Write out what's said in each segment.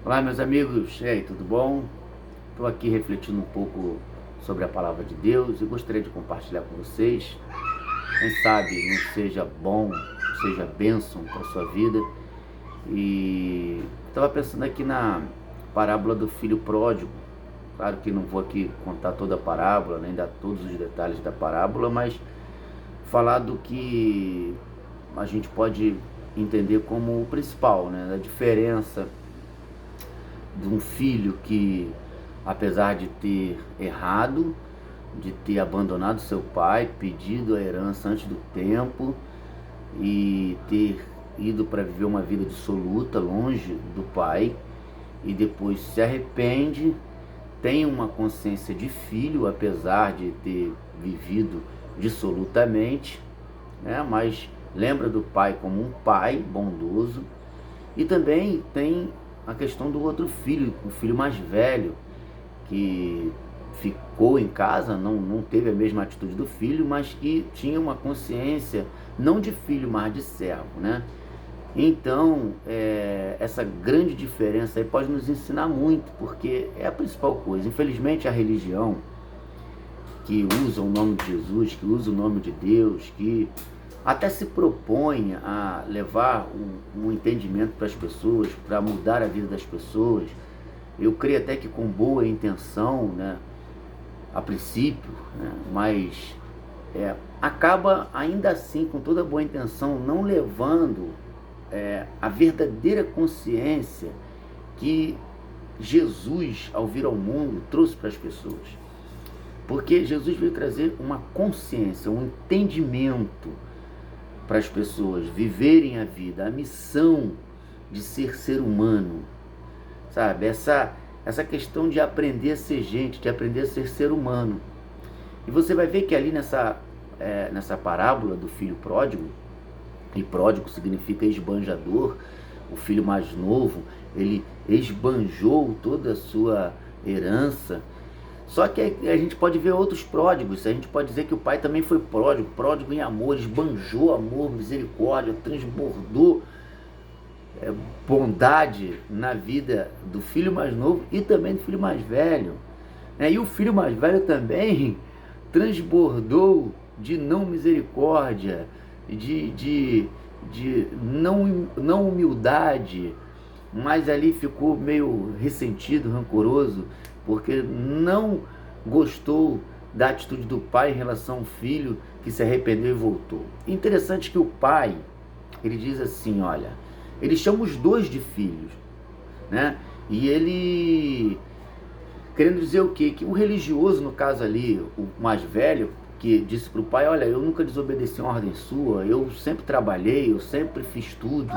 Olá, meus amigos, e aí, tudo bom? Estou aqui refletindo um pouco sobre a palavra de Deus e gostaria de compartilhar com vocês. Quem sabe não seja bom, seja bênção para a sua vida. E estava pensando aqui na parábola do filho pródigo. Claro que não vou aqui contar toda a parábola, nem dar todos os detalhes da parábola, mas falar do que a gente pode entender como o principal, né? A diferença de um filho que, apesar de ter errado, de ter abandonado seu pai, pedido a herança antes do tempo e ter ido para viver uma vida dissoluta, longe do pai, e depois se arrepende, tem uma consciência de filho, apesar de ter vivido dissolutamente, né? Mas lembra do pai como um pai bondoso. E também tem a questão do outro filho, o filho mais velho, que ficou em casa, não teve a mesma atitude do filho, mas que tinha uma consciência, não de filho, mas de servo, né? Então, essa grande diferença aí pode nos ensinar muito, porque é a principal coisa. Infelizmente, a religião que usa o nome de Jesus, que usa o nome de Deus, que até se propõe a levar um entendimento para as pessoas, para mudar a vida das pessoas. Eu creio até que com boa intenção, né, a princípio, né, mas acaba ainda assim, com toda boa intenção, não levando a verdadeira consciência que Jesus, ao vir ao mundo, trouxe para as pessoas. Porque Jesus veio trazer uma consciência, um entendimento para as pessoas viverem a vida, a missão de ser humano, sabe? Essa questão de aprender a ser gente, de aprender a ser humano. E você vai ver que ali nessa parábola do filho pródigo, e pródigo significa esbanjador, o filho mais novo, ele esbanjou toda a sua herança. Só que a gente pode ver outros pródigos, a gente pode dizer que o pai também foi pródigo, pródigo em amor, esbanjou amor, misericórdia, transbordou bondade na vida do filho mais novo e também do filho mais velho. E o filho mais velho também transbordou de não misericórdia, de não humildade, mas ali ficou meio ressentido, rancoroso, porque não gostou da atitude do pai em relação ao filho que se arrependeu e voltou. Interessante que o pai, ele diz assim, olha, ele chama os dois de filhos, né? E ele, querendo dizer o quê? Que o religioso, no caso ali, o mais velho, que disse para o pai, olha, eu nunca desobedeci a ordem sua, eu sempre trabalhei, eu sempre fiz tudo.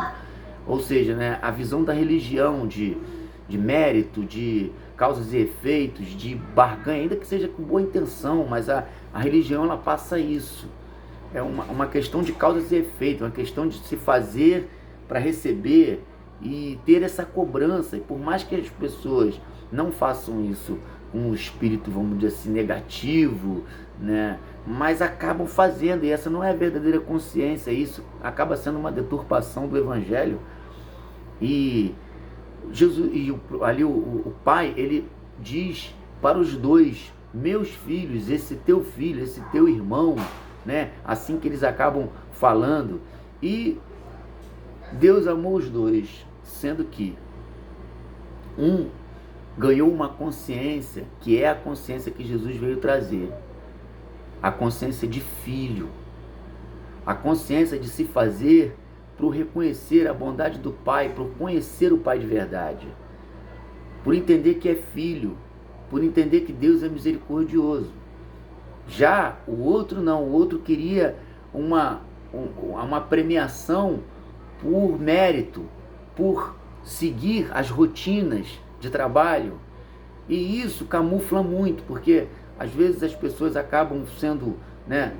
Ou seja, né, a visão da religião de mérito, de causas e efeitos, de barganha, ainda que seja com boa intenção, mas a religião ela passa isso. É uma questão de causas e efeitos, uma questão de se fazer para receber e ter essa cobrança. E por mais que as pessoas não façam isso com um espírito, vamos dizer assim, negativo, né, mas acabam fazendo, e essa não é a verdadeira consciência, isso acaba sendo uma deturpação do evangelho. E Jesus, ali o pai, ele diz para os dois, meus filhos, esse teu filho, esse teu irmão, né, assim que eles acabam falando. E Deus amou os dois, sendo que um ganhou uma consciência, que é a consciência que Jesus veio trazer, a consciência de filho, a consciência de se fazer por reconhecer a bondade do pai, por conhecer o pai de verdade, por entender que é filho, por entender que Deus é misericordioso. Já o outro não, o outro queria uma premiação por mérito, por seguir as rotinas de trabalho. E isso camufla muito, porque às vezes as pessoas acabam sendo, né,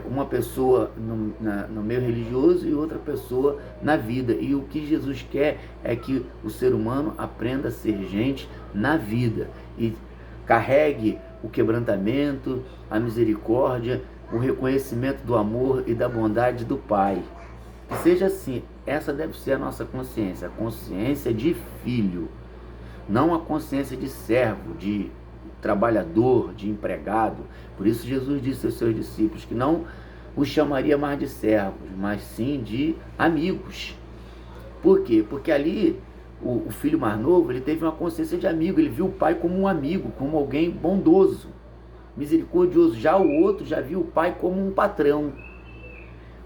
uma pessoa no meio religioso e outra pessoa na vida. E o que Jesus quer é que o ser humano aprenda a ser gente na vida e carregue o quebrantamento, a misericórdia, o reconhecimento do amor e da bondade do Pai. Que seja assim, essa deve ser a nossa consciência, a consciência de filho. não a consciência de servo, de trabalhador, de empregado. Por isso Jesus disse aos seus discípulos que não os chamaria mais de servos, mas sim de amigos. Por quê? Porque ali o filho mais novo, ele teve uma consciência de amigo, ele viu o pai como um amigo, como alguém bondoso, misericordioso. Já o outro já viu o pai como um patrão,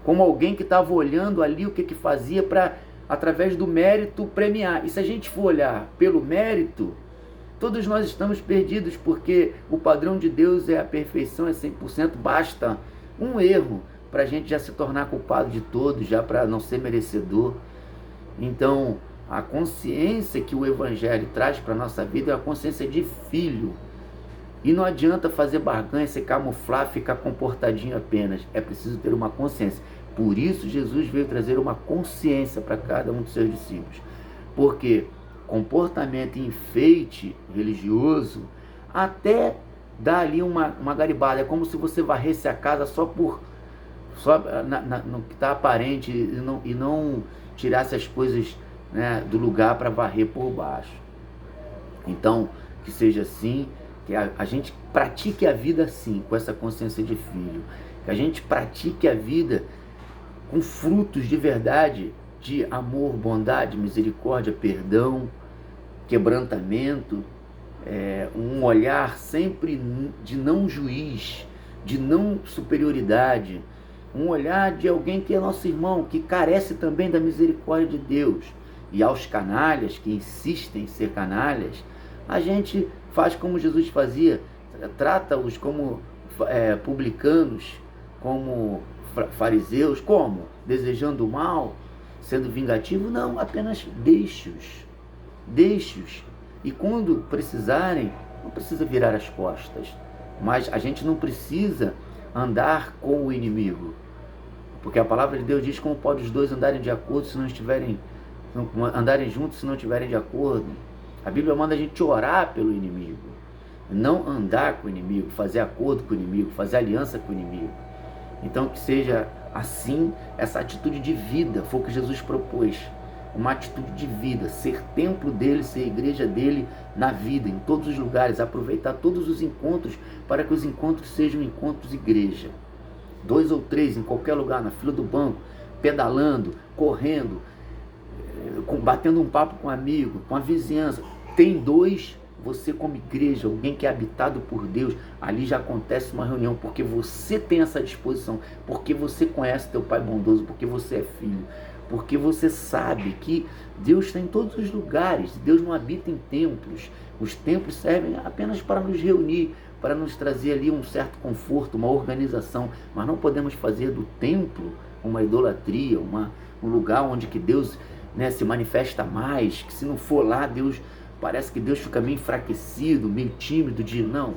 como alguém que estava olhando ali o que fazia para, através do mérito, premiar. E se a gente for olhar pelo mérito, todos nós estamos perdidos, porque o padrão de Deus é a perfeição, é 100%, basta um erro para a gente já se tornar culpado de todos, já para não ser merecedor. Então, a consciência que o Evangelho traz para a nossa vida é a consciência de filho. E não adianta fazer barganha, se camuflar, ficar comportadinho apenas. É preciso ter uma consciência. Por isso, Jesus veio trazer uma consciência para cada um dos seus discípulos. Porque comportamento e enfeite religioso até dá ali uma garibada. É como se você varresse a casa só no que está aparente e não tirasse as coisas, né, do lugar para varrer por baixo. Então, que seja assim, que a gente pratique a vida assim, com essa consciência de filho. Que a gente pratique a vida com frutos de verdade, de amor, bondade, misericórdia, perdão, quebrantamento, um olhar sempre de não juiz, de não superioridade, um olhar de alguém que é nosso irmão, que carece também da misericórdia de Deus. E aos canalhas que insistem em ser canalhas, a gente faz como Jesus fazia, trata-os como publicanos, como fariseus, como? Desejando o mal, sendo vingativo? Não, apenas deixe-os. E quando precisarem, não precisa virar as costas, mas a gente não precisa andar com o inimigo, porque a palavra de Deus diz como podem os dois andarem de acordo se não estiverem, andarem juntos se não estiverem de acordo. A Bíblia manda a gente orar pelo inimigo, não andar com o inimigo, fazer acordo com o inimigo, fazer aliança com o inimigo. Então que seja assim, essa atitude de vida, foi o que Jesus propôs, uma atitude de vida, ser templo dele, ser igreja dele na vida, em todos os lugares, aproveitar todos os encontros, para que os encontros sejam encontros igreja. 2 ou 3 em qualquer lugar, na fila do banco, pedalando, correndo, batendo um papo com um amigo, com a vizinhança. Tem 2, você como igreja, alguém que é habitado por Deus, ali já acontece uma reunião, porque você tem essa disposição, porque você conhece teu Pai bondoso, porque você é filho, porque você sabe que Deus está em todos os lugares. Deus não habita em templos. Os templos servem apenas para nos reunir, para nos trazer ali um certo conforto, uma organização, mas não podemos fazer do templo uma idolatria, um lugar onde que Deus, né, se manifesta mais, que se não for lá, Deus, parece que Deus fica meio enfraquecido, meio tímido, não.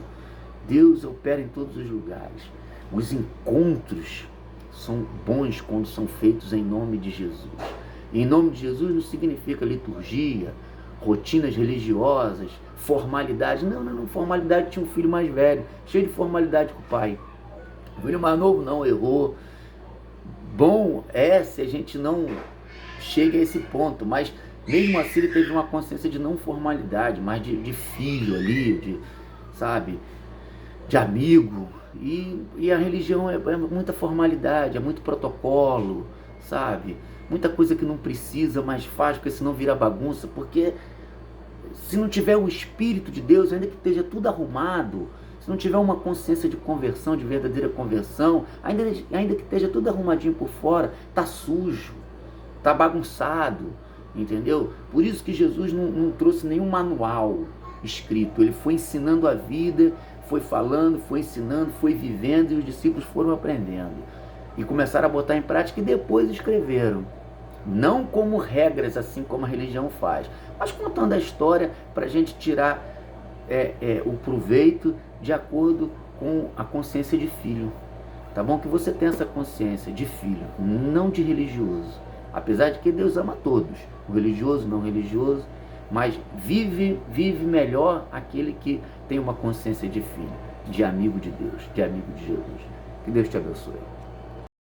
Deus opera em todos os lugares. Os encontros são bons quando são feitos em nome de Jesus. E em nome de Jesus não significa liturgia, rotinas religiosas, formalidade. Não, formalidade. Tinha um filho mais velho, cheio de formalidade com o pai. O filho mais novo não, errou. Bom é se a gente não chega a esse ponto, mas mesmo assim ele teve uma consciência de não formalidade, mas de filho ali, de amigo. E a religião é muita formalidade, é muito protocolo, muita coisa que não precisa, mas faz, porque senão vira bagunça. Porque se não tiver o Espírito de Deus, ainda que esteja tudo arrumado, se não tiver uma consciência de conversão, de verdadeira conversão, ainda que esteja tudo arrumadinho por fora, está sujo, está bagunçado, entendeu? Por isso que Jesus não trouxe nenhum manual escrito, ele foi ensinando a vida, foi falando, foi ensinando, foi vivendo, e os discípulos foram aprendendo e começaram a botar em prática, e depois escreveram, não como regras, assim como a religião faz, mas contando a história para a gente tirar o proveito de acordo com a consciência de filho. Tá bom? Que você tenha essa consciência de filho, não de religioso, apesar de que Deus ama todos, o religioso, não religioso, mas vive melhor aquele que tem uma consciência de filho, de amigo de Deus, de amigo de Jesus. Que Deus te abençoe.